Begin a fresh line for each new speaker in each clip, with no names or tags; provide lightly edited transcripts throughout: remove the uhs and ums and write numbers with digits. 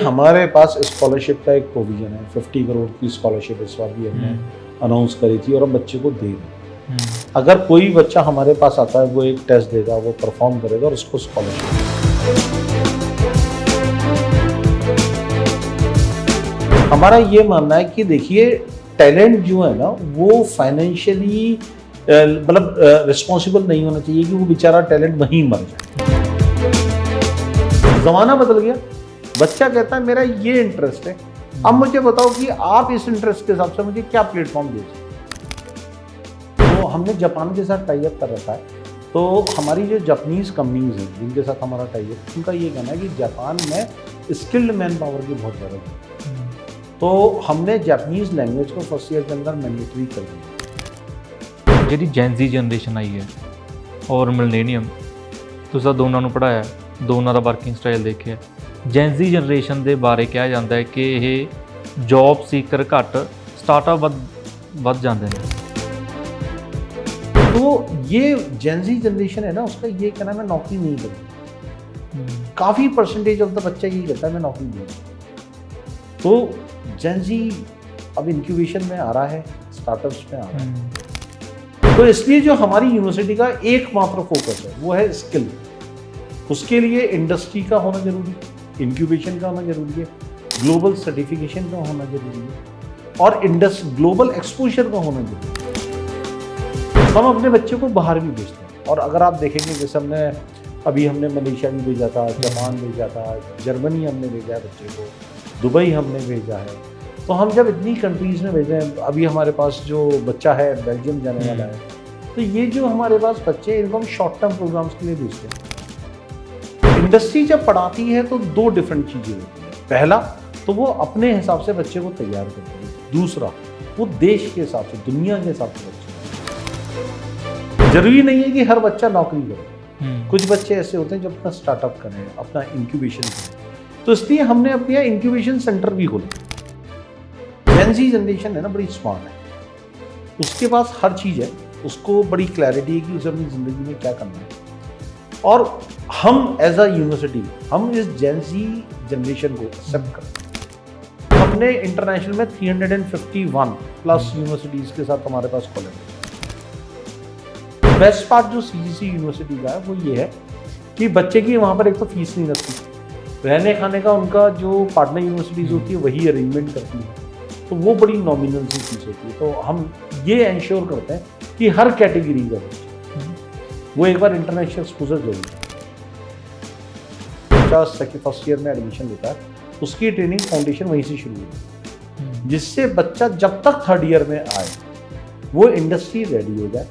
हमारे पास स्कॉलरशिप का एक प्रोविज़न है, 50 करोड़ की स्कॉलरशिप इस बार भी हमने अनाउंस करी थी और हम बच्चे को दे रहे हैं। अगर कोई बच्चा हमारे पास आता है, वो एक टेस्ट देगा, वो परफॉर्म करेगा और उसको स्कॉलरशिप। हमारा ये मानना है कि देखिए टैलेंट जो है ना वो फाइनेंशियली मतलब रिस्पॉन्सिबल नहीं होना चाहिए कि वो बेचारा टैलेंट वहीं मर जाए। ज़माना बदल गया, बच्चा कहता है मेरा ये इंटरेस्ट है, अब मुझे बताओ कि आप इस इंटरेस्ट के हिसाब से मुझे क्या प्लेटफॉर्म दे सकते। तो हमने जापान के साथ टाई अप कर रखा है, तो हमारी जो जापानीज़ कंपनीज हैं जिनके साथ हमारा टाई अप, उनका ये कहना है कि जापान में स्किल्ड मैन पावर की बहुत ज़रूरत है, तो हमने जापानीज़ लैंग्वेज को फर्स्ट ईयर के अंदर मैंडेटरी कर दिया।
ਜਿਹੜੀ ਜੈਨਜ਼ੀ ਜਨਰੇਸ਼ਨ ਆਈ ਹੈ ਔਰ ਮਿਲੇਨੀਅਮ, ਤੁਸੀਂ ਦੋਨਾਂ ਨੂੰ ਪੜ੍ਹਾਇਆ, ਦੋਨਾਂ ਦਾ ਵਰਕਿੰਗ ਸਟਾਈਲ ਦੇਖਿਆ। ਜੈਨਜ਼ੀ ਜਨਰੇਸ਼ਨ ਦੇ ਬਾਰੇ ਕਿਹਾ ਜਾਂਦਾ ਹੈ ਕਿ ਇਹ ਜੌਬ ਸੀਕਰ ਘੱਟ, ਸਟਾਰਟਅਪ ਵੱਧ ਜਾਂਦੇ ਨੇ।
तो ये जेनजी जनरेशन है ना, उसका ये कहना है मैं नौकरी नहीं करूँगी। काफ़ी परसेंटेज ऑफ द बच्चा यही कहता है मैं नौकरी नहीं करूँगी। तो जेनजी अब इंक्यूबेशन में आ रहा है, स्टार्टअप्स में आ रहा है। तो इसलिए जो हमारी यूनिवर्सिटी का एकमात्र फोकस है वो है स्किल। उसके लिए इंडस्ट्री का होना जरूरी है, इंक्यूबेशन का होना जरूरी है, ग्लोबल सर्टिफिकेशन का होना जरूरी है और ग्लोबल एक्सपोजर का होना जरूरी है। हम अपने बच्चे को बाहर भी भेजते हैं और अगर आप देखेंगे जैसे हमने मलेशिया भी भेजा था, जापान भेजा था, जर्मनी हमने भेजा है बच्चे को, दुबई हमने भेजा है। तो हम जब इतनी कंट्रीज़ में भेजे हैं, अभी हमारे पास जो बच्चा है बेल्जियम जाने वाला है, तो ये जो हमारे पास बच्चे हैं इनको हम शॉर्ट टर्म प्रोग्राम्स के लिए भेजते हैं। इंडस्ट्री जब पढ़ाती है तो दो डिफरेंट चीज़ें होती हैं। पहला तो वो अपने हिसाब से बच्चे को तैयार करती है, दूसरा वो देश के हिसाब से, दुनिया के हिसाब से बच्चे। जरूरी नहीं है कि हर बच्चा नौकरी करे, कुछ बच्चे ऐसे होते हैं जो अपना स्टार्टअप करें, अपना इंक्यूबेशन करें, तो इसलिए हमने अपने यहाँ इंक्यूबेशन सेंटर भी खोला। जेनजी जनरेशन है ना, बड़ी स्मार्ट है, उसके पास हर चीज़ है, उसको बड़ी क्लैरिटी है कि उसे अपनी ज़िंदगी में क्या करना है। और हम एज अ यूनिवर्सिटी हम इस जेनजी जनरेशन को एक्सेप्ट करते हैं। हमने इंटरनेशनल में 351 प्लस यूनिवर्सिटीज़ के साथ हमारे पास कॉलेज है। बेस्ट पार्ट जो CGC यूनिवर्सिटी का है वो ये है कि बच्चे की वहाँ पर एक तो फीस नहीं लगती, रहने खाने का उनका जो पार्टनर यूनिवर्सिटीज़ होती है वही अरेंजमेंट करती है, तो वो बड़ी नॉमिनल सी फीस होती है। तो हम ये इंश्योर करते हैं कि हर कैटेगरी का बच्चा वो एक बार इंटरनेशनल एक्सपोजर जरूर है। बच्चा फर्स्ट ईयर में एडमिशन लेता है, उसकी ट्रेनिंग फाउंडेशन वहीं से शुरू होगी, जिससे बच्चा जब तक थर्ड ईयर में आए वो इंडस्ट्री रेडी हो जाए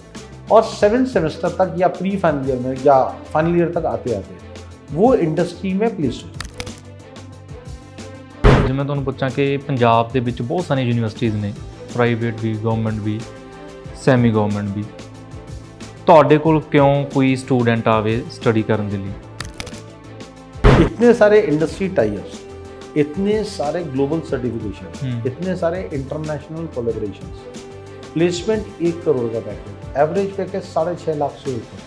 और 7 सेमेस्टर तक या प्री फाइनल ईयर में या फाइनल ईयर तक आते आते वो इंडस्ट्री में प्लेस हो जाए।
ਜੇ ਮੈਂ ਤੁਹਾਨੂੰ ਪੁੱਛਾਂ ਕਿ ਪੰਜਾਬ ਦੇ ਵਿੱਚ ਬਹੁਤ ਸਾਰੀਆਂ ਯੂਨੀਵਰਸਿਟੀਜ਼ ਨੇ, ਪ੍ਰਾਈਵੇਟ ਵੀ, ਗਵਰਨਮੈਂਟ ਵੀ, ਸੈਮੀ ਗਵਰਨਮੈਂਟ ਵੀ, ਤੁਹਾਡੇ ਕੋਲ ਕਿਉਂ ਕੋਈ ਸਟੂਡੈਂਟ ਆਵੇ ਸਟੱਡੀ ਕਰਨ ਦੇ ਲਈ?
इतने सारे इंडस्ट्री टाइप्स, इतने सारे ग्लोबल सर्टिफिकेशन, इतने सारे इंटरनेशनल कोलैबोरेशंस, प्लेसमेंट 1 करोड़ का पैकेज, एवरेज पैकेज 6.5 लाख से ऊपर।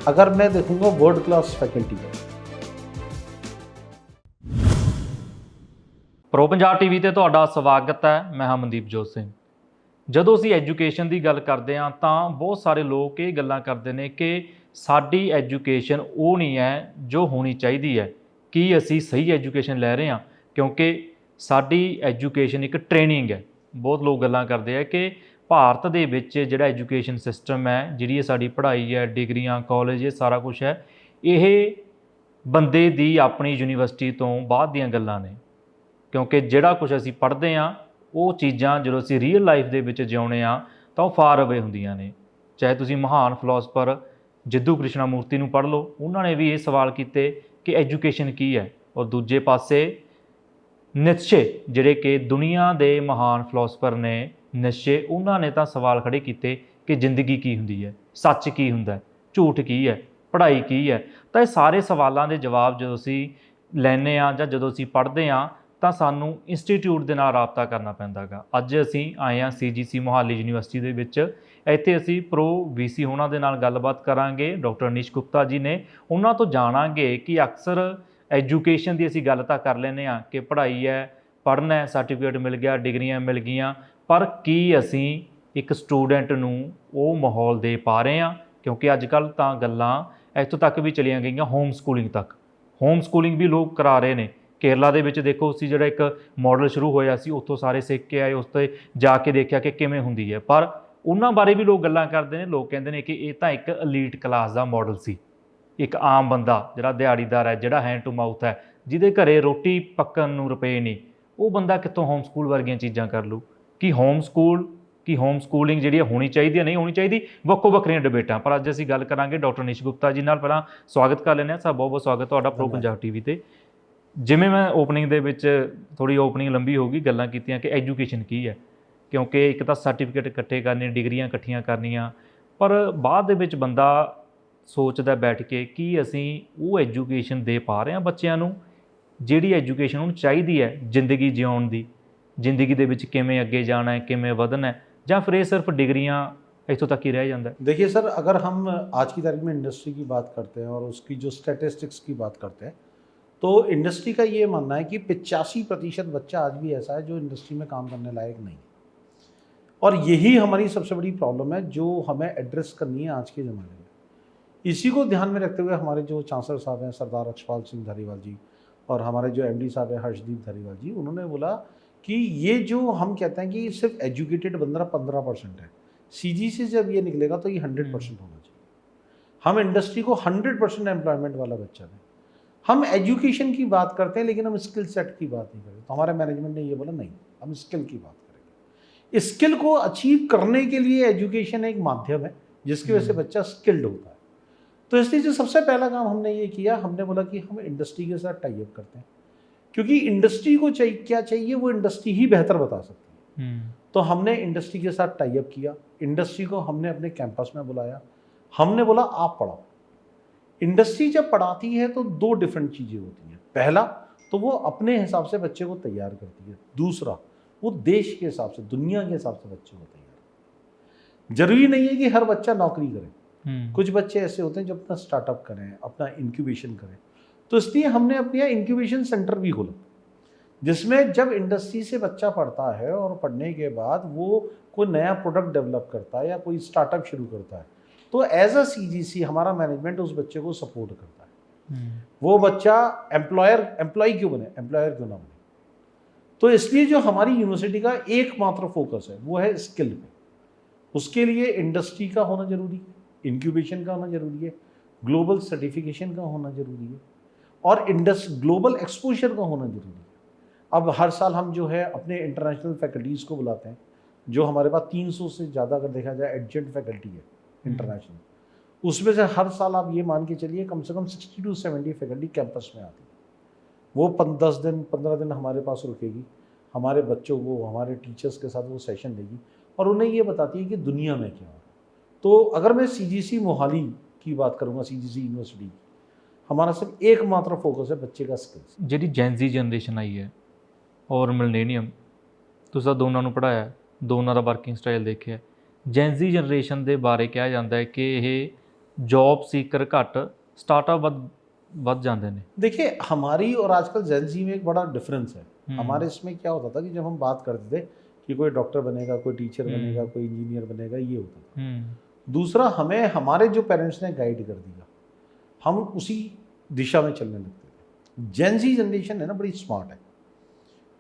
अगर मैं देखूंगा वर्ल्ड क्लास फैकल्टी है।
ਪ੍ਰੋ ਪੰਜਾਬ TV ਤੇ ਤੁਹਾਡਾ ਸਵਾਗਤ ਹੈ। ਮੈਂ ਹਾਂ ਮਨਦੀਪਜੋਤ ਸਿੰਘ। ਜਦੋਂ ਅਸੀਂ ਐਜੂਕੇਸ਼ਨ ਦੀ ਗੱਲ ਕਰਦੇ ਹਾਂ ਤਾਂ ਬਹੁਤ ਸਾਰੇ ਲੋਕ ਇਹ ਗੱਲਾਂ ਕਰਦੇ ਨੇ ਕਿ ਸਾਡੀ ਐਜੂਕੇਸ਼ਨ ਉਹ ਨਹੀਂ ਹੈ ਜੋ ਹੋਣੀ ਚਾਹੀਦੀ ਹੈ। ਕੀ ਅਸੀਂ ਸਹੀ ਐਜੂਕੇਸ਼ਨ ਲੈ ਰਹੇ ਹਾਂ? ਕਿਉਂਕਿ ਸਾਡੀ ਐਜੂਕੇਸ਼ਨ ਇੱਕ ਟ੍ਰੇਨਿੰਗ ਹੈ। ਬਹੁਤ ਲੋਕ ਗੱਲਾਂ ਕਰਦੇ ਆ ਕਿ ਭਾਰਤ ਦੇ ਵਿੱਚ ਜਿਹੜਾ ਐਜੂਕੇਸ਼ਨ ਸਿਸਟਮ ਹੈ, ਜਿਹੜੀ ਇਹ ਸਾਡੀ ਪੜ੍ਹਾਈ ਹੈ, ਡਿਗਰੀਆਂ, ਕਾਲਜ, ਇਹ ਸਾਰਾ ਕੁਛ ਹੈ, ਇਹ ਬੰਦੇ ਦੀ ਆਪਣੀ ਯੂਨੀਵਰਸਿਟੀ ਤੋਂ ਬਾਅਦ ਦੀਆਂ ਗੱਲਾਂ ਨੇ। ਕਿਉਂਕਿ ਜਿਹੜਾ ਕੁਛ ਅਸੀਂ ਪੜ੍ਹਦੇ ਹਾਂ ਉਹ ਚੀਜ਼ਾਂ ਜਦੋਂ ਅਸੀਂ ਰੀਅਲ ਲਾਈਫ ਦੇ ਵਿੱਚ ਜਿਉਂਦੇ ਹਾਂ ਤਾਂ ਉਹ ਫਾਰ ਅਵੇ ਹੁੰਦੀਆਂ ਨੇ। ਚਾਹੇ ਤੁਸੀਂ ਮਹਾਨ ਫਿਲੋਸਫਰ ਜਿੱਦੂ ਕ੍ਰਿਸ਼ਨਾ ਮੂਰਤੀ ਨੂੰ ਪੜ੍ਹ ਲਓ, ਉਹਨਾਂ ਨੇ ਵੀ ਇਹ ਸਵਾਲ ਕੀਤੇ ਕਿ ਐਜੂਕੇਸ਼ਨ ਕੀ ਹੈ। ਔਰ ਦੂਜੇ ਪਾਸੇ ਨਿਤਸ਼ੇ ਜਿਹੜੇ ਕਿ ਦੁਨੀਆ ਦੇ ਮਹਾਨ ਫਿਲੋਸਫਰ ਨੇ, ਨਿਤਸ਼ੇ, ਉਹਨਾਂ ਨੇ ਤਾਂ ਸਵਾਲ ਖੜ੍ਹੇ ਕੀਤੇ ਕਿ ਜ਼ਿੰਦਗੀ ਕੀ ਹੁੰਦੀ ਹੈ, ਸੱਚ ਕੀ ਹੁੰਦਾ, ਝੂਠ ਕੀ ਹੈ, ਪੜ੍ਹਾਈ ਕੀ ਹੈ। ਤਾਂ ਇਹ ਸਾਰੇ ਸਵਾਲਾਂ ਦੇ ਜਵਾਬ ਜਦੋਂ ਅਸੀਂ ਲੈਂਦੇ ਹਾਂ ਜਾਂ ਜਦੋਂ ਅਸੀਂ ਪੜ੍ਹਦੇ ਹਾਂ ਤਾਂ ਸਾਨੂੰ ਇੰਸਟੀਟਿਊਟ ਦੇ ਨਾਲ ਰਾਬਤਾ ਕਰਨਾ ਪੈਂਦਾ ਗਾ। ਅੱਜ ਅਸੀਂ ਆਏ ਹਾਂ CGC ਮੋਹਾਲੀ ਯੂਨੀਵਰਸਿਟੀ ਦੇ ਵਿੱਚ। ਇੱਥੇ ਅਸੀਂ ਪ੍ਰੋ VC ਹੋਣਾ ਦੇ ਨਾਲ ਗੱਲਬਾਤ ਕਰਾਂਗੇ। ਡਾਕਟਰ ਅਨੀਸ਼ ਗੁਪਤਾ ਜੀ ਨੇ, ਉਹਨਾਂ ਤੋਂ ਜਾਣਾਂਗੇ ਕਿ ਅਕਸਰ ਐਜੂਕੇਸ਼ਨ ਦੀ ਅਸੀਂ ਗੱਲ ਤਾਂ ਕਰ ਲੈਂਦੇ ਹਾਂ ਕਿ ਪੜ੍ਹਾਈ ਹੈ, ਪੜ੍ਹਨਾ ਹੈ, ਸਰਟੀਫਿਕੇਟ ਮਿਲ ਗਿਆ, ਡਿਗਰੀਆਂ ਮਿਲ ਗਈਆਂ, ਪਰ ਕੀ ਅਸੀਂ ਇੱਕ ਸਟੂਡੈਂਟ ਨੂੰ ਉਹ ਮਾਹੌਲ ਦੇ ਪਾ ਰਹੇ ਹਾਂ? ਕਿਉਂਕਿ ਅੱਜ ਕੱਲ੍ਹ ਤਾਂ ਗੱਲਾਂ ਇੱਥੋਂ ਤੱਕ ਵੀ ਚਲੀਆਂ ਗਈਆਂ ਹੋਮ ਸਕੂਲਿੰਗ ਤੱਕ। ਹੋਮ ਸਕੂਲਿੰਗ ਵੀ ਲੋਕ ਕਰਾ ਰਹੇ ਨੇ। ਕੇਰਲਾ ਦੇ ਵਿੱਚ ਦੇਖੋ ਸੀ ਜਿਹੜਾ ਇੱਕ ਮਾਡਲ ਸ਼ੁਰੂ ਹੋਇਆ ਸੀ, ਉੱਥੋਂ ਸਾਰੇ ਸਿੱਖ ਕੇ ਆਏ, ਉਸ 'ਤੇ ਜਾ ਕੇ ਦੇਖਿਆ ਕਿ ਕਿਵੇਂ ਹੁੰਦੀ ਹੈ। ਪਰ ਉਹਨਾਂ ਬਾਰੇ ਵੀ ਲੋਕ ਗੱਲਾਂ ਕਰਦੇ ਨੇ। ਲੋਕ ਕਹਿੰਦੇ ਨੇ ਕਿ ਇਹ ਤਾਂ ਇੱਕ ਅਲੀਟ ਕਲਾਸ ਦਾ ਮਾਡਲ ਸੀ। ਇੱਕ ਆਮ ਬੰਦਾ ਜਿਹੜਾ ਦਿਹਾੜੀਦਾਰ ਹੈ, ਜਿਹੜਾ ਹੈਂਡ ਟੂ ਮਾਊਥ ਹੈ, ਜਿਹਦੇ ਘਰੇ ਰੋਟੀ ਪੱਕਣ ਨੂੰ ਰੁਪਏ ਨਹੀਂ, ਉਹ ਬੰਦਾ ਕਿੱਥੋਂ ਹੋਮ ਸਕੂਲ ਵਰਗੀਆਂ ਚੀਜ਼ਾਂ ਕਰ ਲੂ? ਕਿ ਹੋਮ ਸਕੂਲਿੰਗ ਜਿਹੜੀ ਹੋਣੀ ਚਾਹੀਦੀ ਹੈ, ਨਹੀਂ ਹੋਣੀ ਚਾਹੀਦੀ, ਵੱਖੋ ਵੱਖਰੀਆਂ ਡਿਬੇਟਾਂ। ਪਰ ਅੱਜ ਅਸੀਂ ਗੱਲ ਕਰਾਂਗੇ ਡਾਕਟਰ ਨਿਸ਼ ਗੁਪਤਾ ਜੀ ਨਾਲ। ਪਹਿਲਾਂ ਸਵਾਗਤ ਕਰ ਲੈਂਦੇ ਹਾਂ ਸਰ, ਬਹੁਤ ਬਹੁਤ ਸਵਾਗਤ ਤੁਹਾਡਾ ਪ੍ਰੋ ਪੰਜਾਬ ਟੀਵੀ 'ਤੇ। ਜਿਵੇਂ ਮੈਂ ਓਪਨਿੰਗ ਦੇ ਵਿੱਚ ਥੋੜ੍ਹੀ ਓਪਨਿੰਗ ਲੰਬੀ ਹੋ ਗਈ, ਗੱਲਾਂ ਕੀਤੀਆਂ ਕਿ ਐਜੂਕੇਸ਼ਨ ਕੀ ਹੈ, ਕਿਉਂਕਿ ਇੱਕ ਤਾਂ ਸਰਟੀਫਿਕੇਟ ਇਕੱਠੇ ਕਰਨੇ, ਡਿਗਰੀਆਂ ਇਕੱਠੀਆਂ ਕਰਨੀਆਂ, ਪਰ ਬਾਅਦ ਦੇ ਵਿੱਚ ਬੰਦਾ ਸੋਚਦਾ ਬੈਠ ਕੇ ਕਿ ਅਸੀਂ ਉਹ ਐਜੂਕੇਸ਼ਨ ਦੇ ਪਾ ਰਹੇ ਹਾਂ ਬੱਚਿਆਂ ਨੂੰ ਜਿਹੜੀ ਐਜੂਕੇਸ਼ਨ ਉਹਨੂੰ ਚਾਹੀਦੀ ਹੈ ਜ਼ਿੰਦਗੀ ਜਿਉਣ ਦੀ, ਜ਼ਿੰਦਗੀ ਦੇ ਵਿੱਚ ਕਿਵੇਂ ਅੱਗੇ ਜਾਣਾ ਹੈ, ਕਿਵੇਂ ਵਧਣਾ है, ਜਾਂ फिर ये सिर्फ डिग्रियाँ इतों तक ही रह जाता है?
देखिए सर, अगर हम आज की तारीख में इंडस्ट्री की बात करते हैं और उसकी जो स्टैटिस्टिक्स की बात करते हैं, तो इंडस्ट्री का ये मानना है कि 85% बच्चा आज भी ऐसा है जो इंडस्ट्री में काम करने लायक नहीं है। और यही हमारी सबसे बड़ी प्रॉब्लम है जो हमें एड्रेस करनी है आज के ज़माने में। इसी को ध्यान में रखते हुए हमारे जो चांसलर साहब हैं सरदार अक्षपाल सिंह धारीवाल जी, और हमारे जो MD साहब हैं हर्षदीप धारीवाल जी, उन्होंने बोला कि ये जो हम कहते हैं कि सिर्फ एजुकेटेड बंदा 15% है, CG से जब ये निकलेगा तो ये 100% होना चाहिए। हम इंडस्ट्री को 100% एम्प्लॉयमेंट वाला बच्चा दें। हम एजुकेशन की बात करते हैं लेकिन हम स्किल सेट की बात नहीं करते। तो हमारे मैनेजमेंट ने ये बोला नहीं, हम स्किल की बात करेंगे। स्किल को अचीव करने के लिए एजुकेशन एक माध्यम है जिसकी वजह से बच्चा स्किल्ड होता है। तो इसलिए जो सबसे पहला काम हमने ये किया, हमने बोला कि हम इंडस्ट्री के साथ टाई अप करते हैं, क्योंकि इंडस्ट्री को क्या चाहिए वो इंडस्ट्री ही बेहतर बता सकती है। तो हमने इंडस्ट्री के साथ टाई अप किया, इंडस्ट्री को हमने अपने कैंपस में बुलाया, हमने बोला आप पढ़ाओ। इंडस्ट्री जब पढ़ाती है तो दो डिफरेंट चीज़ें होती हैं। पहला तो वो अपने हिसाब से बच्चे को तैयार करती है, दूसरा वो देश के हिसाब से, दुनिया के हिसाब से बच्चे को तैयार करती है। जरूरी नहीं है कि हर बच्चा नौकरी करे, कुछ बच्चे ऐसे होते हैं जो अपना स्टार्टअप करें, अपना इंक्यूबेशन करें। तो इसलिए हमने अपने यहाँ इंक्यूबेशन सेंटर भी खोला, जिसमें जब इंडस्ट्री से बच्चा पढ़ता है और पढ़ने के बाद वो कोई नया प्रोडक्ट डेवलप करता है या कोई स्टार्टअप शुरू करता है, तो एज अ CGC हमारा मैनेजमेंट उस बच्चे को सपोर्ट करता है। वो बच्चा एम्प्लॉय क्यों बने, एम्प्लॉयर क्यों ना बने। तो इसलिए जो हमारी यूनिवर्सिटी का एकमात्र फोकस है वो है स्किल पे। उसके लिए इंडस्ट्री का होना जरूरी है, इंक्यूबेशन का होना जरूरी है, ग्लोबल सर्टिफिकेशन का होना जरूरी है, और ग्लोबल एक्सपोजर का होना जरूरी है। अब हर साल हम जो है अपने इंटरनेशनल फैकल्टीज़ को बुलाते हैं, जो हमारे पास 300 से ज़्यादा अगर देखा जाए एडजंट फैकल्टी है इंटरनेशनल, उसमें से हर साल आप ये मान के चलिए कम से कम 60 to 70 फैकल्टी कैंपस में आती है। वो 10 दिन 15 दिन हमारे पास रुकेगी, हमारे बच्चों को, हमारे टीचर्स के साथ वो सेशन देगी और उन्हें ये बताती है कि दुनिया में क्या हो। तो अगर मैं CGC मोहाली की बात करूँगा, CGC यूनिवर्सिटी, हमारा सिर्फ एकमात्र फोकस है बच्चे का स्किल्स।
ਜਿਹੜੀ ਜੈਨਜ਼ੀ ਜਨਰੇਸ਼ਨ ਆਈ ਹੈ ਔਰ ਮਿਲੇਨੀਅਮ, ਤੁਸੀਂ ਤਾਂ ਦੋਨਾਂ ਨੂੰ ਪੜ੍ਹਾਇਆ, ਦੋਨਾਂ ਦਾ ਵਰਕਿੰਗ ਸਟਾਈਲ ਦੇਖਿਆ। ਜੈਨਜ਼ੀ ਜਨਰੇਸ਼ਨ ਦੇ ਬਾਰੇ ਕਿਹਾ ਜਾਂਦਾ ਹੈ ਕਿ ਇਹ जॉब सीकर घट स्टार्टअप ਵੱਧ ਜਾਂਦੇ ਨੇ।
देखिए हमारी और आजकल जेनजी में एक बड़ा डिफरेंस है। हमारे इसमें क्या होता था कि जब हम बात करते थे कि कोई डॉक्टर बनेगा, कोई टीचर बनेगा, कोई इंजीनियर बनेगा, ये होता था। दूसरा, हमें हमारे जो पेरेंट्स ने गाइड कर दिया, हम उसी दिशा में चलने लगते थे। जेनजी जनरेशन है ना, बड़ी स्मार्ट है,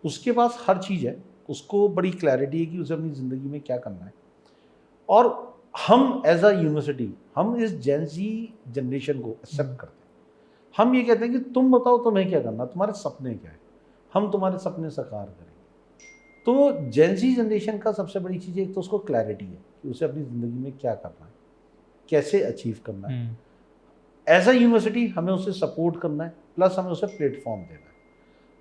उसके पास हर चीज़ है, उसको बड़ी क्लैरिटी है कि उसे अपनी ज़िंदगी में क्या करना है। और हम एज अ यूनिवर्सिटी हम इस जेनजी जनरेशन को एक्सेप्ट करते हैं। हम ये कहते हैं कि तुम बताओ तुम्हें क्या करना, तुम्हारे सपने क्या है, हम तुम्हारे सपने साकार करेंगे। तो जेनजी जनरेशन का सबसे बड़ी चीज़ एक तो उसको क्लैरिटी है कि उसे अपनी ज़िंदगी में क्या करना है, कैसे अचीव करना है। एज अ यूनिवर्सिटी हमें उसे सपोर्ट करना है, प्लस हमें उसे प्लेटफॉर्म देना है।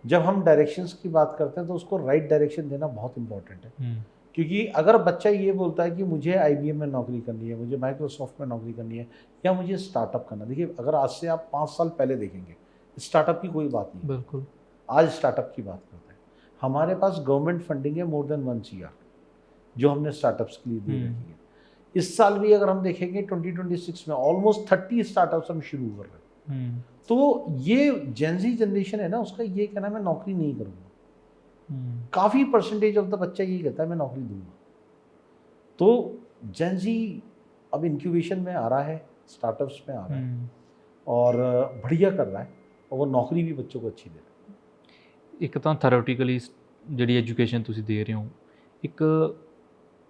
जब हम डायरेक्शंस की बात करते हैं तो उसको राइट डायरेक्शन देना बहुत इंपॉर्टेंट है। क्योंकि अगर बच्चा ये बोलता है कि मुझे IBM में नौकरी करनी है, मुझे माइक्रोसॉफ्ट में नौकरी करनी है, या मुझे स्टार्टअप करना, देखिए अगर आज से आप 5 साल पहले देखेंगे स्टार्टअप की कोई बात नहीं,
बिल्कुल
आज स्टार्टअप की बात करते हैं। हमारे पास गवर्नमेंट फंडिंग है मोर देन 1 CR जो हमने स्टार्टअप्स के लिए दे रखी है। इस साल भी अगर हम देखेंगे 2026 में ऑलमोस्ट 30 स्टार्टअप्स हम शुरू कर रहे हैं। तो ये जेनजी जनरेशन है ना, उसका ये कहना है मैं नौकरी नहीं करूँगा। काफ़ी परसेंटेज ऑफ द बच्चा यही कहता है मैं नौकरी दूंगा। तो जेनजी अब इंक्यूबेशन में आ रहा है, स्टार्टअप्स में आ रहा है और बढ़िया कर रहा है, और वो नौकरी भी बच्चों को अच्छी दे रहा है।
ਇੱਕ ਤਾਂ ਥਿਓਰੈਟੀਕਲੀ ਜਿਹੜੀ ਐਜੂਕੇਸ਼ਨ ਤੁਸੀਂ ਦੇ ਰਹੇ ਹੋ, ਇੱਕ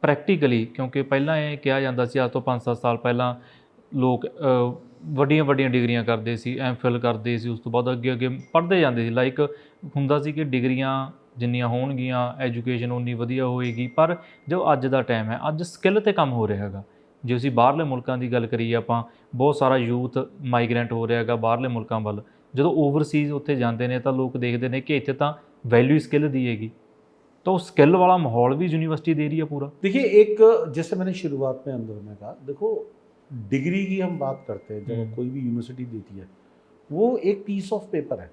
ਪ੍ਰੈਕਟੀਕਲੀ, ਕਿਉਂਕਿ ਪਹਿਲਾਂ ਇਹ ਕਿਹਾ ਜਾਂਦਾ ਸੀ ਅੱਜ ਤੋਂ 5-7 ਸਾਲ ਪਹਿਲਾਂ ਲੋਕ ਵੱਡੀਆਂ ਵੱਡੀਆਂ ਡਿਗਰੀਆਂ ਕਰਦੇ ਸੀ, ਐਮਫਿਲ ਕਰਦੇ ਸੀ, ਉਸ ਤੋਂ ਬਾਅਦ ਅੱਗੇ ਅੱਗੇ ਪੜ੍ਹਦੇ ਜਾਂਦੇ ਸੀ। ਲਾਈਕ ਹੁੰਦਾ ਸੀ ਕਿ ਡਿਗਰੀਆਂ ਜਿੰਨੀਆਂ ਹੋਣਗੀਆਂ ਐਜੂਕੇਸ਼ਨ ਉਨੀ ਵਧੀਆ ਹੋਏਗੀ। ਪਰ ਜੋ ਅੱਜ ਦਾ ਟਾਈਮ ਹੈ, ਅੱਜ ਸਕਿੱਲ 'ਤੇ ਕੰਮ ਹੋ ਰਿਹਾ ਹੈਗਾ। ਜੇ ਅਸੀਂ ਬਾਹਰਲੇ ਮੁਲਕਾਂ ਦੀ ਗੱਲ ਕਰੀਏ, ਆਪਾਂ ਬਹੁਤ ਸਾਰਾ ਯੂਥ ਮਾਈਗ੍ਰੈਂਟ ਹੋ ਰਿਹਾ ਹੈਗਾ ਬਾਹਰਲੇ ਮੁਲਕਾਂ ਵੱਲ। ਜਦੋਂ ਓਵਰਸੀਜ਼ ਉੱਥੇ ਜਾਂਦੇ ਨੇ ਤਾਂ ਲੋਕ ਦੇਖਦੇ ਨੇ ਕਿ ਇੱਥੇ ਤਾਂ वैल्यू स्किल दी हैगी, तो स्किल वाला माहौल भी यूनिवर्सिटी दे रही है पूरा।
देखिए, एक जैसे मैंने शुरुआत में अंदर में कहा, देखो डिग्री की हम बात करते हैं, जब कोई भी यूनिवर्सिटी देती है वो एक पीस ऑफ पेपर है,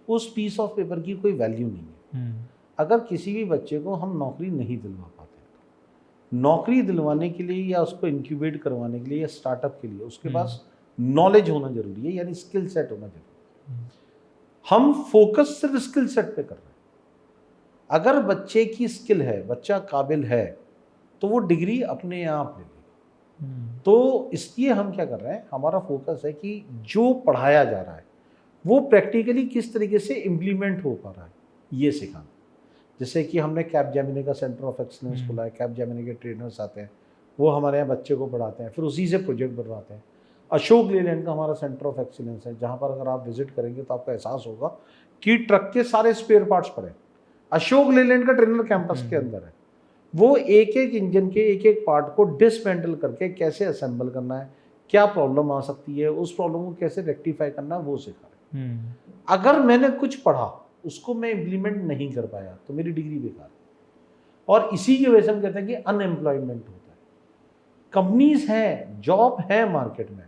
उस पीस ऑफ पेपर की कोई वैल्यू नहीं है। अगर किसी भी बच्चे को हम नौकरी नहीं दिलवा पाते, नौकरी दिलवाने के लिए या उसको इंक्यूबेट करवाने के लिए या स्टार्टअप के लिए उसके पास नॉलेज होना जरूरी है, यानी स्किल सेट होना जरूरी है। हम फोकस सिर्फ स्किल सेट पे कर रहे हैं। अगर बच्चे की स्किल है, बच्चा काबिल है, तो वो डिग्री अपने आप ले लेगा। तो इसलिए हम क्या कर रहे हैं, हमारा फोकस है कि जो पढ़ाया जा रहा है वो प्रैक्टिकली किस तरीके से इम्प्लीमेंट हो पा रहा है, ये सिखाना। जैसे कि हमने कैपजेमिनी का सेंटर ऑफ एक्सीलेंस खोला है, कैपजेमिनी के ट्रेनर्स आते हैं, वो हमारे यहाँ बच्चे को पढ़ाते हैं, फिर उसी से प्रोजेक्ट बनवाते हैं। अशोक लेलैंड का हमारा सेंटर ऑफ एक्सीलेंस है, जहाँ पर अगर आप विजिट करेंगे तो आपको एहसास होगा कि ट्रक के सारे स्पेयर पार्ट्स पड़े। अशोक लेलैंड का ट्रेनर कैंपस के अंदर है। वो एक एक इंजन के एक एक पार्ट को डिसमेंटल करके कैसे असेंबल करना है, क्या प्रॉब्लम आ सकती है, उस प्रॉब्लम को कैसे रेक्टिफाई करना है, वो सिखा रहे हैं। अगर मैंने कुछ पढ़ा, उसको मैं इम्प्लीमेंट नहीं कर पाया, तो मेरी डिग्री बेकार है। और इसी की वजह से हम कहते हैं कि अनएम्प्लॉयमेंट होता है। कंपनीज हैं, जॉब है मार्केट में,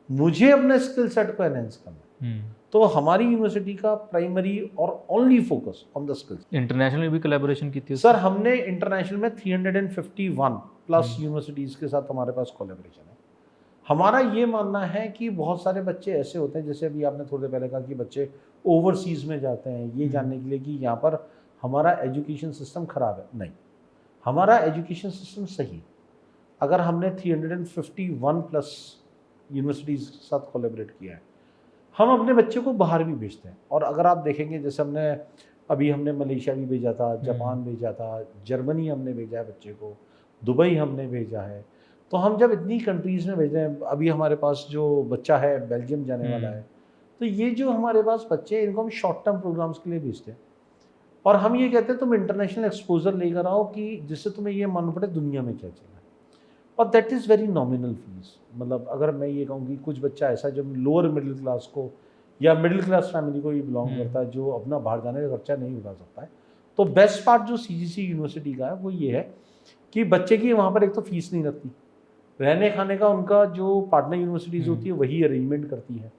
मुझे अपने स्किल सेट को एनहेंस करना है। तो हमारी यूनिवर्सिटी का प्राइमरी और only focus on the skills.
International भी कोलैबोरेशन की थी
सर, हमने इंटरनेशनल में 351 प्लस यूनिवर्सिटीज़ के साथ हमारे पास कोलैबोरेशन है। हमारा ये मानना है कि बहुत सारे बच्चे ऐसे होते हैं, जैसे अभी आपने थोड़ी देर पहले कहा कि बच्चे ओवरसीज़ में जाते हैं ये जानने के लिए कि यहाँ पर हमारा एजुकेशन सिस्टम ख़राब है। नहीं, हमारा एजुकेशन सिस्टम सही। अगर हमने 351 प्लस यूनिवर्सिटीज़ के साथ कोलैबोरेट किया है, हम अपने बच्चे को बाहर भी भेजते हैं। और अगर आप देखेंगे, जैसे हमने मलेशिया भी भेजा था, जापान भेजा था, जर्मनी हमने भेजा है बच्चे को, दुबई हमने भेजा है। तो हम जब इतनी कंट्रीज़ में भेज रहे हैं, अभी हमारे पास जो बच्चा है बेल्जियम जाने वाला है, तो ये जो हमारे पास बच्चे हैं, इनको हम शॉर्ट टर्म प्रोग्राम्स के लिए भेजते हैं। और हम ये कहते हैं तुम इंटरनेशनल एक्सपोजर लेकर आओ कि जिससे तुम्हें ये मालूम पड़े दुनिया में क्या चल रहा है। और that is very nominal fees. मतलब अगर मैं ये कहूँ कि कुछ बच्चा ऐसा जो लोअर मिडिल क्लास को या मिडिल क्लास फैमिली को ये बिलोंग करता है, जो अपना बाहर जाने का खर्चा नहीं उठा सकता है, तो बेस्ट पार्ट जो CGC यूनिवर्सिटी का है वो ये है कि बच्चे की वहाँ पर एक तो फीस नहीं लगती, रहने खाने का उनका जो पार्टनर यूनिवर्सिटीज़ होती है वही अरेंजमेंट करती है,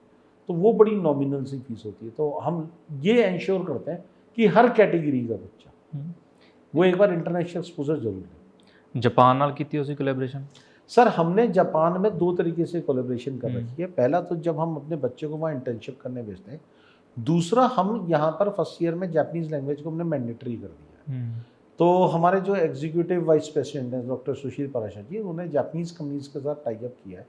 तो वो बड़ी नॉमिनल सी फीस होती है। तो हम ये इंश्योर करते हैं कि हर कैटेगरी का बच्चा वो एक बार इंटरनेशनल एक्सपोजर जरूर है।
जापान नाल कीती उसी कोलैबोरेशन?
सर, हमने जापान में 2 तरीके से कोलैबोरेशन कर रखी है। पहला तो जब हम अपने बच्चे को वहाँ इंटर्नशिप करने भेजते हैं, दूसरा हम यहाँ पर फर्स्ट ईयर में जापानीज़ लैंग्वेज को हमने मैंडेटरी कर दिया है। तो हमारे जो एग्जीक्यूटिव वाइस प्रेसिडेंट हैं डॉक्टर सुशील पाराशर जी, उन्होंने जापानीज़ कंपनीज़ के साथ टाई अप किया है।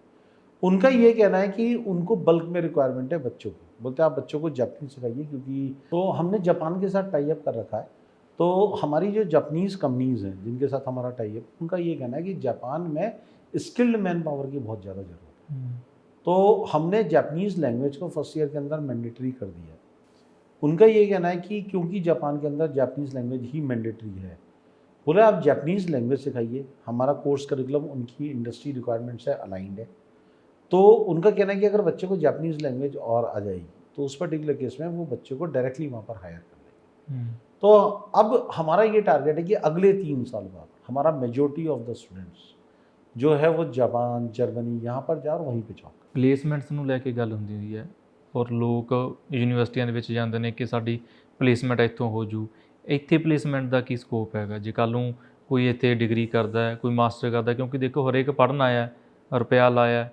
उनका ये कहना है कि उनको बल्क में रिक्वायरमेंट है बच्चों की, बोलते हैं आप बच्चों को जापानी सिखाइए, क्योंकि तो हमने जापान के साथ टाई अप कर रखा है। तो हमारी जो जापानीज़ कंपनीज़ हैं जिनके साथ हमारा टाई अप, उनका ये कहना है कि जापान में स्किल्ड मैन पावर की बहुत ज़्यादा ज़रूरत है। तो हमने जापानीज़ लैंग्वेज को फर्स्ट ईयर के अंदर मैंडेटरी कर दिया है। उनका ये कहना है कि क्योंकि जापान के अंदर जापानीज़ लैंग्वेज ही मैंडेटरी है, बोले आप जापानीज़ लैंग्वेज सिखाइए, हमारा कोर्स करिकुलम उनकी इंडस्ट्री रिक्वायरमेंट से अलाइंड है। तो उनका कहना है कि अगर बच्चे को जापानीज़ लैंग्वेज और आ जाएगी तो उस पर्टिकुलर केस में वो बच्चे को डायरेक्टली वहाँ पर हायर कर लेंगे। तो अब हमारा ये टारगेट है कि अगले 3 साल बाद हमारा मेजॉरिटी ऑफ द स्टूडेंट्स जो है वो जापान, जर्मनी यहाँ पर जा और वहीं पे जॉब।
ਪਲੇਸਮੈਂਟਸ ਨੂੰ ਲੈ ਕੇ ਗੱਲ ਹੁੰਦੀ ਹੋਈ ਹੈ ਔਰ ਲੋਕ ਯੂਨੀਵਰਸਿਟੀਆਂ ਦੇ ਵਿੱਚ ਜਾਂਦੇ ਨੇ ਕਿ ਸਾਡੀ ਪਲੇਸਮੈਂਟ ਇੱਥੋਂ ਹੋ ਜੂ। ਇੱਥੇ ਪਲੇਸਮੈਂਟ ਦਾ ਕੀ ਸਕੋਪ ਹੈਗਾ ਜੇ ਕੱਲ੍ਹ ਨੂੰ ਕੋਈ ਇੱਥੇ ਡਿਗਰੀ ਕਰਦਾ ਹੈ, ਕੋਈ ਮਾਸਟਰ ਕਰਦਾ, ਕਿਉਂਕਿ ਦੇਖੋ ਹਰੇਕ ਪੜ੍ਹਨ ਆਇਆ, ਰੁਪਇਆ ਲਾਇਆ,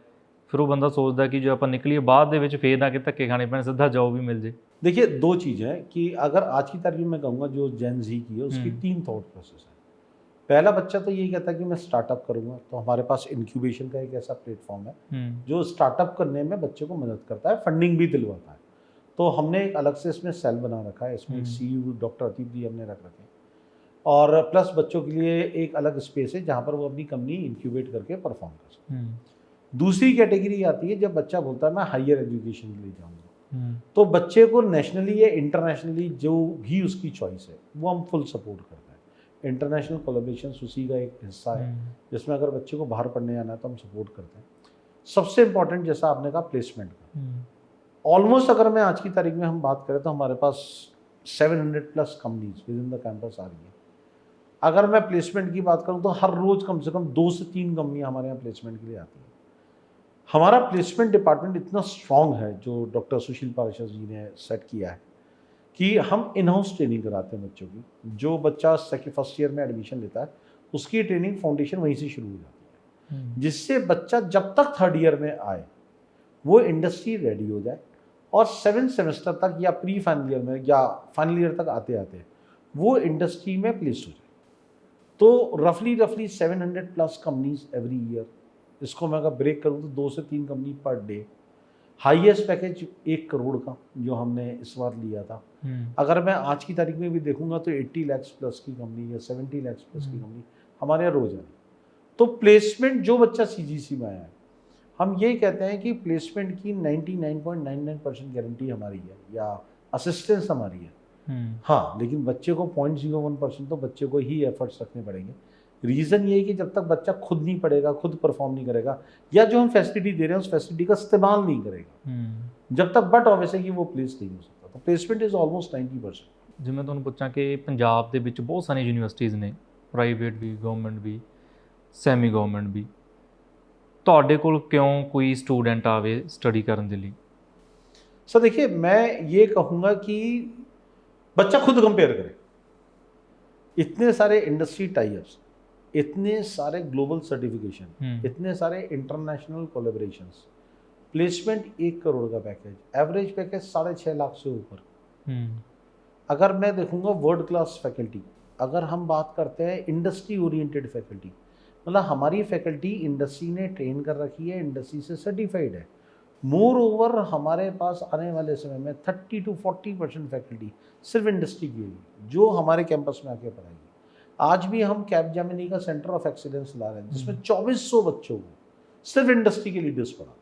ਫਿਰ ਉਹ ਬੰਦਾ ਸੋਚਦਾ ਕਿ ਜੋ ਆਪਾਂ ਨਿਕਲੀਏ ਬਾਅਦ ਦੇ ਵਿੱਚ ਫੇਰ ਨਾ ਕਿ ਧੱਕੇ ਖਾਣੇ ਪੈਣ, ਸਿੱਧਾ ਜॉब ही मिल जाए।
देखिए, दो चीज़ है कि अगर आज की तारीख में मैं कहूँगा जो जेन जी की है उसकी 3 थॉट प्रोसेस है। पहला बच्चा तो यही कहता है कि मैं स्टार्टअप करूँगा, तो हमारे पास इंक्यूबेशन का एक ऐसा प्लेटफॉर्म है जो स्टार्टअप करने में बच्चे को मदद करता है, फंडिंग भी दिलवाता है। तो हमने एक अलग से इसमें सेल बना रखा है, इसमें CEO डॉक्टर अतीब जी हमने रख रखे हैं, और प्लस बच्चों के लिए एक अलग स्पेस है जहाँ पर वो अपनी कंपनी इंक्यूबेट करके परफॉर्म कर सकते हैं। दूसरी कैटेगरी आती है जब बच्चा बोलता है मैं हायर एजुकेशन के लिए जाऊँगा, तो बच्चे को नेशनली या इंटरनेशनली जो भी उसकी चॉइस है वो हम फुल सपोर्ट करते हैं। इंटरनेशनल कोलैबोरेशन उसी का एक हिस्सा है जिसमें अगर बच्चे को बाहर पढ़ने जाना है तो हम सपोर्ट करते हैं। सबसे इम्पॉर्टेंट जैसा आपने कहा प्लेसमेंट का, ऑलमोस्ट अगर मैं आज की तारीख में हम बात करें तो हमारे पास 700+ companies within the campus आ रही है। अगर मैं प्लेसमेंट की बात करूं तो हर रोज़ कम से कम 2 से 3 कंपनियां हमारे यहाँ प्लेसमेंट के लिए आती हैं। हमारा प्लेसमेंट डिपार्टमेंट इतना स्ट्रॉन्ग है जो डॉक्टर सुशील पारिशर जी ने सेट किया है कि हम इन हाउस ट्रेनिंग कराते हैं बच्चों की। जो बच्चा फर्स्ट ईयर में एडमिशन लेता है उसकी ट्रेनिंग फाउंडेशन वहीं से शुरू हो जाती है, जिससे बच्चा जब तक 3rd ईयर में आए वो इंडस्ट्री रेडी हो जाए और 7 सेमेस्टर तक या प्री फाइनल ईयर में या फाइनल ईयर तक आते आते वो इंडस्ट्री में प्लेस हो जाए। तो रफली 700+ कंपनीज एवरी ईयर। इसको मैं अगर ब्रेक करूँ तो 2 से 3 company per day. Highest package 1 crore का जो हमने इस बार लिया था, अगर मैं आज की तारीख में भी देखूंगा तो 80 लाख प्लस की कंपनी या 70 लाख प्लस की कंपनी हमारे यहाँ रोज आ रही। तो प्लेसमेंट जो बच्चा CGC में आया है, हम ये कहते हैं कि प्लेसमेंट की 99.99% गारंटी हमारी है या असिस्टेंस हमारी है। हाँ, लेकिन बच्चे को 0.01% तो बच्चे को ही एफर्ट्स रखने पड़ेंगे। रीज़न ये है कि जब तक बच्चा खुद नहीं पढ़ेगा, खुद परफॉर्म नहीं करेगा, या जो हम फैसिलिटी दे रहे हैं उस फैसिलिटी का इस्तेमाल नहीं करेगा, जब तक बट ऑब्वियसली कि वो प्लेस नहीं हो सकता। तो प्लेसमेंट इज़ ऑलमोस्ट 90%।
ਜੇ ਮੈਂ ਤੁਹਾਨੂੰ ਪੁੱਛਾਂ ਕਿ ਪੰਜਾਬ ਦੇ ਵਿੱਚ ਬਹੁਤ ਸਾਰੀਆਂ ਯੂਨੀਵਰਸਿਟੀਜ਼ ਨੇ, ਪ੍ਰਾਈਵੇਟ ਵੀ, ਗਵਰਨਮੈਂਟ ਵੀ, ਸੈਮੀ ਗਵਰਨਮੈਂਟ ਵੀ, ਤੁਹਾਡੇ ਕੋਲ ਕਿਉਂ ਕੋਈ ਸਟੂਡੈਂਟ ਆਵੇ ਸਟੱਡੀ ਕਰਨ ਦੇ ਲਈ?
सर देखिए, मैं ये कहूँगा कि बच्चा खुद कंपेयर करे। इतने सारे इंडस्ट्री टाइप्स, इतने सारे ग्लोबल सर्टिफिकेशन, इतने सारे इंटरनेशनल कोलैबोरेशंस, प्लेसमेंट 1 करोड़ का पैकेज, एवरेज पैकेज 6.5 लाख से ऊपर। अगर मैं देखूंगा वर्ल्ड क्लास फैकल्टी, अगर हम बात करते हैं इंडस्ट्री ओरिएंटेड फैकल्टी, मतलब हमारी फैकल्टी इंडस्ट्री ने ट्रेन कर रखी है, इंडस्ट्री से सर्टिफाइड है। मोर ओवर हमारे पास आने वाले समय में 30 to 40% फैकल्टी सिर्फ इंडस्ट्री की होगी जो हमारे कैंपस में आके पढ़ाएगी। आज भी हम कैपजेमिनी का सेंटर ऑफ एक्सीलेंस ला रहे हैं जिसमें 2400 बच्चों को सिर्फ इंडस्ट्री के लीडर्स पढ़ा।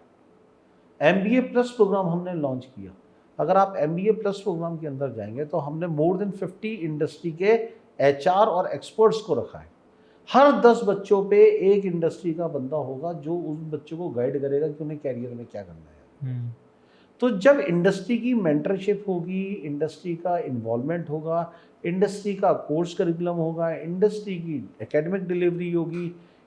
MBA प्लस प्रोग्राम हमने लॉन्च किया। अगर आप MBA प्लस प्रोग्राम के अंदर जाएंगे तो हमने मोर देन 50 इंडस्ट्री के HR और एक्सपर्ट्स को रखा है। हर 10 बच्चों पे एक इंडस्ट्री का बंदा होगा जो उस बच्चों को गाइड करेगा कि उन्हें कैरियर में क्या करना है। तो जब इंडस्ट्री की मेंटरशिप होगी, इंडस्ट्री का इन्वॉल्वमेंट होगा, इंडस्ट्री का कोर्स करिकुलम होगा, इंडस्ट्री की एकेडमिक डिलीवरी होगी,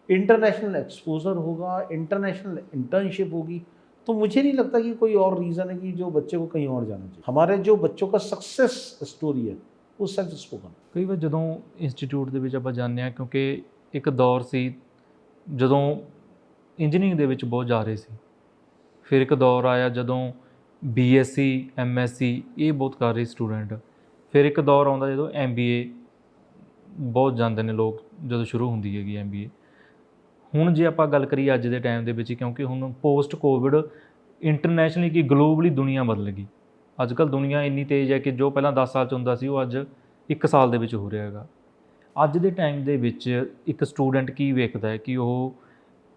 इंटरनेशनल एक्सपोजर होगा, इंटरनेशनल इंटर्नशिप होगी, तो मुझे नहीं लगता कि कोई और रीज़न है कि जो बच्चे को कहीं और जाना चाहिए। हमारे जो बच्चों का सक्सेस स्टोरी है वो सेल्फ स्पोकन।
ਕਈ ਵਾਰ ਜਦੋਂ ਇੰਸਟੀਚਿਊਟ ਦੇ ਵਿੱਚ ਆਪਾਂ ਜਾਂਦੇ ਹਾਂ, ਕਿਉਂਕਿ ਇੱਕ ਦੌਰ ਸੀ ਜਦੋਂ ਇੰਜੀਨੀਅਰਿੰਗ ਦੇ ਵਿੱਚ ਬਹੁਤ ਜਾ ਰਹੇ ਸੀ, ਫਿਰ ਇੱਕ ਦੌਰ ਆਇਆ ਜਦੋਂ BSc MSc ਇਹ ਬਹੁਤ ਕਰ ਰਹੇ ਸਟੂਡੈਂਟ, ਫਿਰ ਇੱਕ ਦੌਰ ਆਉਂਦਾ ਜਦੋਂ MBA ਬਹੁਤ ਜਾਂਦੇ ਨੇ ਲੋਕ, ਜਦੋਂ ਸ਼ੁਰੂ ਹੁੰਦੀ ਹੈਗੀ MBA। ਹੁਣ ਜੇ ਆਪਾਂ ਗੱਲ ਕਰੀਏ ਅੱਜ ਦੇ ਟਾਈਮ ਦੇ ਵਿੱਚ, ਕਿਉਂਕਿ ਹੁਣ ਪੋਸਟ ਕੋਵਿਡ ਇੰਟਰਨੈਸ਼ਨਲੀ ਕੀ ਗਲੋਬਲੀ ਦੁਨੀਆ ਬਦਲ ਗਈ। ਅੱਜ ਕੱਲ੍ਹ ਦੁਨੀਆ ਇੰਨੀ ਤੇਜ਼ ਹੈ ਕਿ ਜੋ ਪਹਿਲਾਂ 10 ਸਾਲ 'ਚ ਹੁੰਦਾ ਸੀ ਉਹ ਅੱਜ 1 ਸਾਲ ਦੇ ਵਿੱਚ ਹੋ ਰਿਹਾ ਹੈਗਾ। ਅੱਜ ਦੇ ਟਾਈਮ ਦੇ ਵਿੱਚ ਇੱਕ ਸਟੂਡੈਂਟ ਕੀ ਵੇਖਦਾ ਹੈ ਕਿ ਉਹ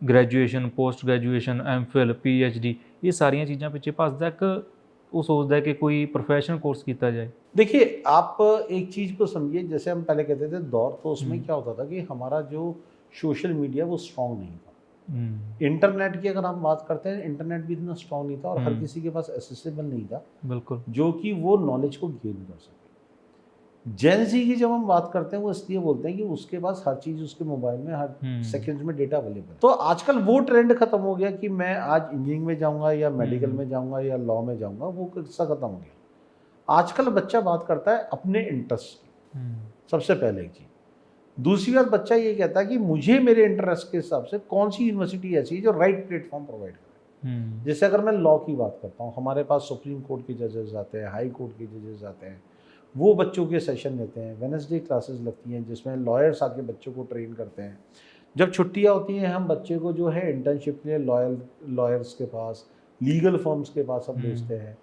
graduation, post graduation, MPhil, PhD ये सारियाँ चीज़ां पिछे भजदा कि वो सोचता है कि कोई प्रोफेशनल कोर्स किया जाए?
देखिए, आप एक चीज़ को समझिए, जैसे हम पहले कहते थे दौर, तो उसमें क्या होता था कि हमारा जो सोशल मीडिया वो स्ट्रॉन्ग नहीं था। इंटरनेट की अगर हम बात करते हैं, इंटरनेट भी इतना स्ट्रॉन्ग नहीं था और हर किसी के पास एक्सेसिबल नहीं था, बिल्कुल, जो कि वो नॉलेज को गेन कर सके। जेन ज़ी की जब हम बात करते हैं वो इसलिए बोलते हैं कि उसके पास हर चीज़ उसके मोबाइल में हर सेकंड्स में डेटा अवेलेबल। तो आजकल वो ट्रेंड खत्म हो गया कि मैं आज इंजीनियरिंग में जाऊंगा या मेडिकल में जाऊंगा या लॉ में जाऊंगा, वो किस्सा खत्म हो गया। आजकल बच्चा बात करता है अपने इंटरेस्ट की, सबसे पहले एक चीज़। दूसरी बात, बच्चा ये कहता है कि मुझे मेरे इंटरेस्ट के हिसाब से कौन सी यूनिवर्सिटी ऐसी है जो राइट प्लेटफॉर्म प्रोवाइड करे। जैसे अगर मैं लॉ की बात करता हूँ, हमारे पास सुप्रीम कोर्ट के जजेस आते हैं, हाई कोर्ट के जजेस आते हैं, वो बच्चों के सेशन लेते हैं, वेडनेसडे क्लासेस लगती हैं जिसमें लॉयर्स आके बच्चों को ट्रेन करते हैं। जब छुट्टियाँ होती हैं हम बच्चे को जो है इंटर्नशिप के लिए लॉयर्स के पास, लीगल फर्म्स के पास हम भेजते हैं।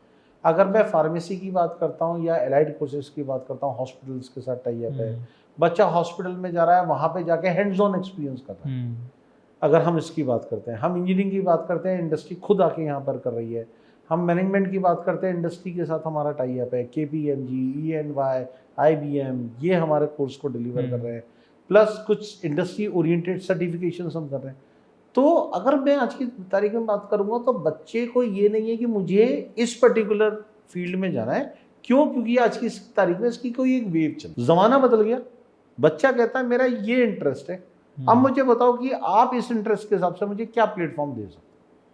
अगर मैं फार्मेसी की बात करता हूँ या एलाइड कोर्सेज की बात करता हूँ, हॉस्पिटल्स के साथ टाई अप है, बच्चा हॉस्पिटल में जा रहा है, वहाँ पे जाके हैंड्स ऑन एक्सपीरियंस कर रहा है। अगर हम इसकी बात करते हैं, हम इंजीनियरिंग की बात करते हैं, इंडस्ट्री खुद आके यहाँ पर कर रही है। हम मैनेजमेंट की बात करते हैं, इंडस्ट्री के साथ हमारा टाई अप है, KPMG, EY, IBM, ये हमारे कोर्स को डिलीवर कर रहे हैं, प्लस कुछ इंडस्ट्री ओरिएंटेड सर्टिफिकेशन हम कर रहे हैं। तो अगर मैं आज की तारीख में बात करूँगा तो बच्चे को ये नहीं है कि मुझे इस पर्टिकुलर फील्ड में जाना है। क्यों? क्योंकि आज की तारीख में इसकी कोई एक वेव चल, ज़माना बदल गया। बच्चा कहता है मेरा ये इंटरेस्ट है, अब मुझे बताओ कि आप इस इंटरेस्ट के हिसाब से मुझे क्या प्लेटफॉर्म दे सकते हैं।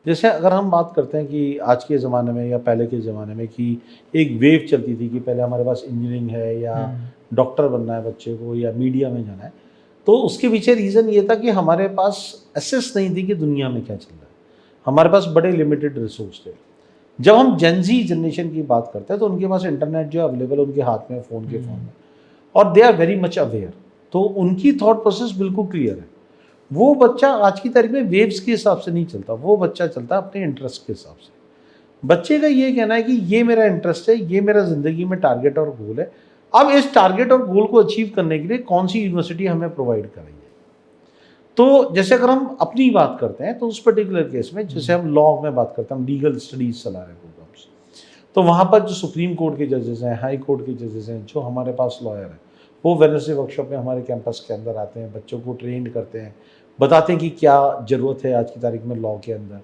जैसे अगर हम बात करते हैं कि आज के ज़माने में या पहले के ज़माने में कि एक वेव चलती थी कि पहले हमारे पास इंजीनियरिंग है या डॉक्टर बनना है बच्चे को या मीडिया में जाना है, तो उसके पीछे रीज़न ये था कि हमारे पास एसेस नहीं थी कि दुनिया में क्या चल रहा है, हमारे पास बड़े लिमिटेड रिसोर्स थे। जब हम जेन ज़ी जनरेशन की बात करते हैं तो उनके पास इंटरनेट जो अवेलेबल उनके हाथ में, फ़ोन के फ़ोन में, और they are very much aware, तो उनकी थॉट प्रोसेस बिल्कुल क्लियर है। वो बच्चा आज की तारीख में वेव्स के हिसाब से नहीं चलता, वो बच्चा चलता है अपने इंटरेस्ट के हिसाब से। बच्चे का ये कहना है कि ये मेरा इंटरेस्ट है, ये मेरा ज़िंदगी में टारगेट और गोल है, अब इस टारगेट और गोल को अचीव करने के लिए कौन सी यूनिवर्सिटी हमें प्रोवाइड कर रही है। तो जैसे अगर हम अपनी बात करते हैं तो उस पर्टिकुलर केस में, जैसे हम लॉ में बात करते हैं, हम लीगल स्टडीज़ चला रहे प्रोग्राम्स, तो वहाँ पर जो सुप्रीम कोर्ट के जजेस हैं, हाई कोर्ट के जजेस हैं, जो हमारे पास लॉयर हैं, वो वेडनेसडे वर्कशॉप में हमारे कैंपस के अंदर आते हैं, बच्चों को ट्रेन करते हैं, बताते हैं कि क्या ज़रूरत है आज की तारीख में लॉ के अंदर।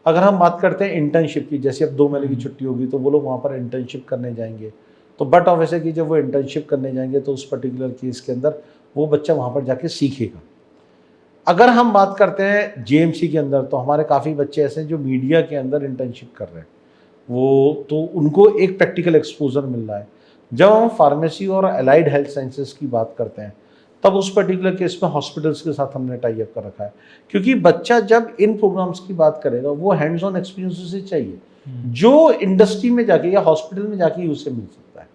अगर हम बात करते हैं इंटर्नशिप की, जैसे अब 2 महीने की छुट्टी होगी तो वो लोग वहाँ पर इंटर्नशिप करने जाएंगे, तो बट ऑफ ऐसे कि जब वो इंटर्नशिप करने जाएंगे तो उस पर्टिकुलर केस के अंदर वो बच्चा वहाँ पर जाके सीखेगा। अगर हम बात करते हैं JMC के अंदर, तो हमारे काफ़ी बच्चे ऐसे हैं जो मीडिया के अंदर इंटर्नशिप कर रहे हैं, वो तो उनको एक प्रैक्टिकल एक्सपोजर मिल रहा है। जब हम फार्मेसी और अलाइड हेल्थ साइंसेज की बात करते हैं तब उस पर्टिकुलर केस में हॉस्पिटल्स के साथ हमने टाई अप कर रखा है, क्योंकि बच्चा जब इन प्रोग्राम्स की बात करेगा वो हैंड्स ऑन एक्सपीरियंस उसे चाहिए, जो इंडस्ट्री में जाके या हॉस्पिटल में जाके उसे मिल सकता है।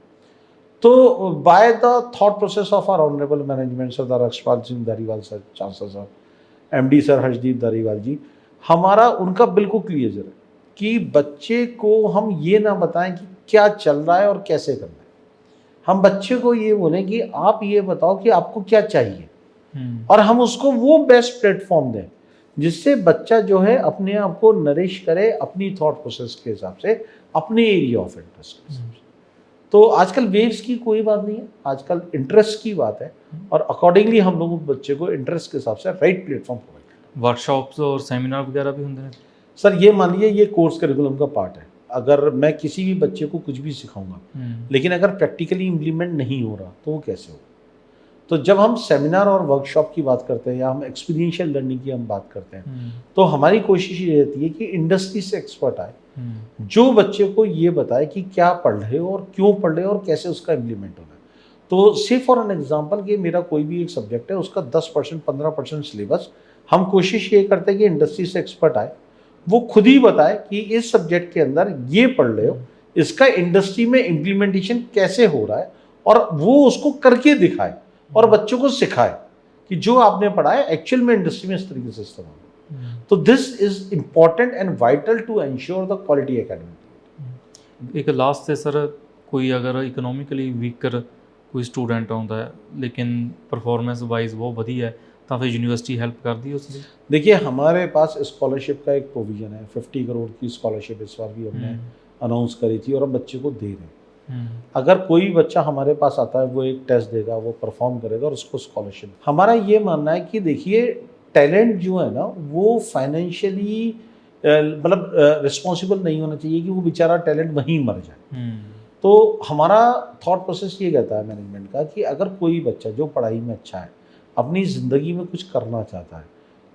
तो by the thought process of our honourable management Sardar Rakshpal Singh Dhariwal sir, chancellor sir, MD sir Harshdeep Dhariwal ji, हमारा उनका बिल्कुल क्लियर है कि बच्चे को हम ये ना बताएं कि क्या चल रहा है और कैसे करना है, हम बच्चे को ये बोलें कि आप ये बताओ कि आपको क्या चाहिए, और हम उसको वो बेस्ट प्लेटफॉर्म दें जिससे बच्चा जो है अपने आप को नरिश करे अपनी थॉट प्रोसेस के हिसाब से, अपने एरिया ऑफ इंटरेस्ट के हिसाब से। तो आजकल वेव्स की कोई बात नहीं है, आजकल इंटरेस्ट की बात है, और अकॉर्डिंगली हम लोग बच्चे को इंटरेस्ट के हिसाब से राइट प्लेटफॉर्म प्रोवाइड करें।
वर्कशॉप्स और सेमिनार वगैरह भी होंगे
सर? ये मान लीजिए ये कोर्स करिकुलम का पार्ट है। अगर मैं किसी भी बच्चे को कुछ भी सिखाऊंगा, लेकिन अगर प्रैक्टिकली इम्प्लीमेंट नहीं हो रहा तो वो कैसे होगा? तो जब हम सेमिनार और वर्कशॉप की बात करते हैं या हम एक्सपीरियंशियल लर्निंग की हम बात करते हैं, तो हमारी कोशिश ये रहती है कि इंडस्ट्री से एक्सपर्ट आए जो बच्चे को ये बताए कि क्या पढ़ रहे हो और क्यों पढ़ रहे हो और कैसे उसका इम्प्लीमेंट होना है। तो से फॉर एन एग्जाम्पल कि मेरा कोई भी एक सब्जेक्ट है, उसका 10% 15% सिलेबस, हम कोशिश ये करते हैं कि इंडस्ट्री से एक्सपर्ट आए, वो खुद ही बताए कि इस सब्जेक्ट के अंदर ये पढ़ रहे हो, इसका इंडस्ट्री में इम्प्लीमेंटेशन कैसे हो रहा है, और वो उसको करके दिखाए और बच्चों को सिखाए कि जो आपने पढ़ा है एक्चुअल में इंडस्ट्री में इस तरीके से इस्तेमाल हो। तो this is important and vital to ensure the quality academy.
एक लास्ट से सर, कोई अगर इकोनॉमिकली वीकर कोई स्टूडेंट आता है लेकिन परफॉर्मेंस वाइज बहुत वधिया है, तो फिर यूनिवर्सिटी हेल्प कर दी उसमें?
देखिए, हमारे पास स्कॉलरशिप का एक प्रोविज़न है, 50 करोड़ की स्कॉलरशिप इस बार भी हमने अनाउंस करी थी और हम बच्चे को दे रहे हैं। अगर कोई बच्चा हमारे पास आता है, वो एक टेस्ट देगा, वो परफॉर्म करेगा और उसको स्कॉलरशिप। हमारा ये मानना है कि देखिए, टैलेंट जो है ना वो फाइनेंशियली मतलब रिस्पॉन्सिबल नहीं होना चाहिए कि वो बेचारा टैलेंट वहीं मर जाए। तो हमारा थॉट प्रोसेस ये कहता है मैनेजमेंट का कि अगर कोई बच्चा जो पढ़ाई में अच्छा है, अपनी ज़िंदगी में कुछ करना चाहता है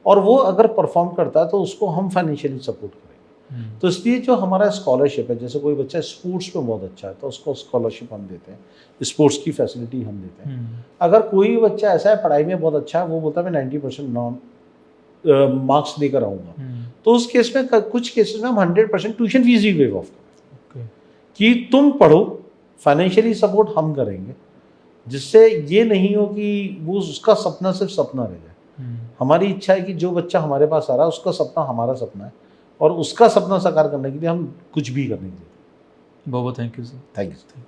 और वो अगर परफॉर्म करता है तो उसको हम फाइनेंशियली सपोर्ट करेंगे। तो इसलिए जो हमारा स्कॉलरशिप है, जैसे कोई बच्चा स्पोर्ट्स में बहुत अच्छा है तो उसको स्कॉलरशिप हम देते हैं, स्पोर्ट्स की फैसिलिटी हम देते हैं। अगर कोई बच्चा ऐसा है पढ़ाई में बहुत अच्छा है, वो बोलता है मैं 90% मार्क्स लेकर आऊँगा, तो उस केस में कुछ केसेस में हम 100% ट्यूशन फीस भी वेव ऑफ
ओके।
कि तुम पढ़ो, फाइनेंशियली सपोर्ट हम करेंगे, जिससे ये नहीं हो कि वो उसका सपना सिर्फ सपना रह जाए। हमारी इच्छा है कि जो बच्चा हमारे पास आ रहा है उसका सपना हमारा सपना है, और उसका सपना साकार करने के लिए हम कुछ भी करने के लिए।
बहुत बहुत thank you sir.
Thank you.